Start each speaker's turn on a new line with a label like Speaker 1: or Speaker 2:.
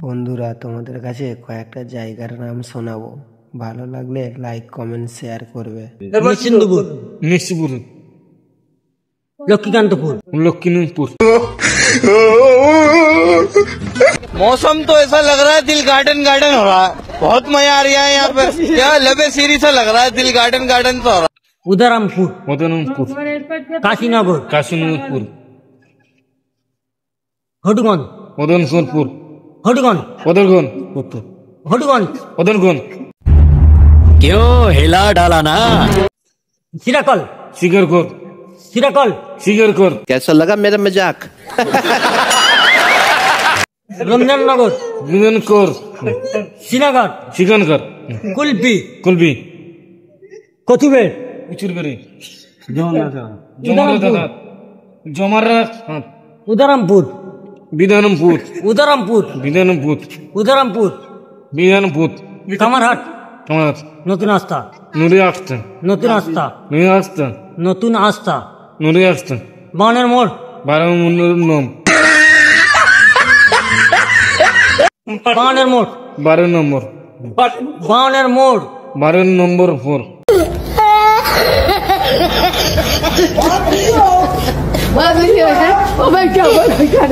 Speaker 1: বন্ধুরা, তোমাদের কাছে কয়েকটা জায়গার নাম শোনাবো, ভালো লাগলে লাইক কমেন্ট শেয়ার করবে।
Speaker 2: নিশ্চিন্দপুর,
Speaker 3: নিশ্চিপুর,
Speaker 2: লক্ষ্মীকান্তপুর,
Speaker 3: लखीमपुर।
Speaker 4: मौसम तो ऐसा लग रहा है दिल गार्डन गार्डन हो रहा है। बहुत मजा आ रहा है यहाँ पे। क्या लबे सीरी सा लग रहा है, दिल गार्डन गार्डन सा हो रहा है।
Speaker 2: उदयरामपुर,
Speaker 3: मदनपुर,
Speaker 2: काशीनगर,
Speaker 3: काशीपुर,
Speaker 2: हटगंज,
Speaker 3: मदनपुर,
Speaker 2: हटगंज,
Speaker 3: उदरगन,
Speaker 2: हटगंज,
Speaker 3: उदरगन,
Speaker 4: क्यों हिला डाला ना।
Speaker 2: सिराकल,
Speaker 3: सिगरकोर,
Speaker 2: सिराकल,
Speaker 3: सिगरकोर,
Speaker 5: कैसा लगा मेरा मजाक?
Speaker 2: रमजाननगर,
Speaker 3: मिलनकोर,
Speaker 2: श्रीनगर,
Speaker 3: सिकनकर,
Speaker 2: कुल्फी,
Speaker 3: कुलबी,
Speaker 2: कोथुबेड़,
Speaker 3: उचुरबेरी,
Speaker 2: उदयरामपुर,
Speaker 3: जमारा,
Speaker 2: उदयरामपुर,
Speaker 3: विधानपुर,
Speaker 2: उदयरामपुर,
Speaker 3: विधानपुर,
Speaker 2: उदयरामपुर,
Speaker 3: विधानपुर,
Speaker 2: कामारहाट,
Speaker 3: टमाट,
Speaker 2: नतून आस्था,
Speaker 3: नुरी आस्ता,
Speaker 2: नतून आस्था,
Speaker 3: नुरी आस्ता,
Speaker 2: नतून आस्था,
Speaker 3: नुरी आस्ता,
Speaker 2: बावনের मोड़,
Speaker 3: 12 नम,
Speaker 2: बावনের मोड़,
Speaker 3: 12 नंबर,
Speaker 2: बावনের मोड़,
Speaker 3: 12 number 4।
Speaker 6: Oh my God! Oh my God!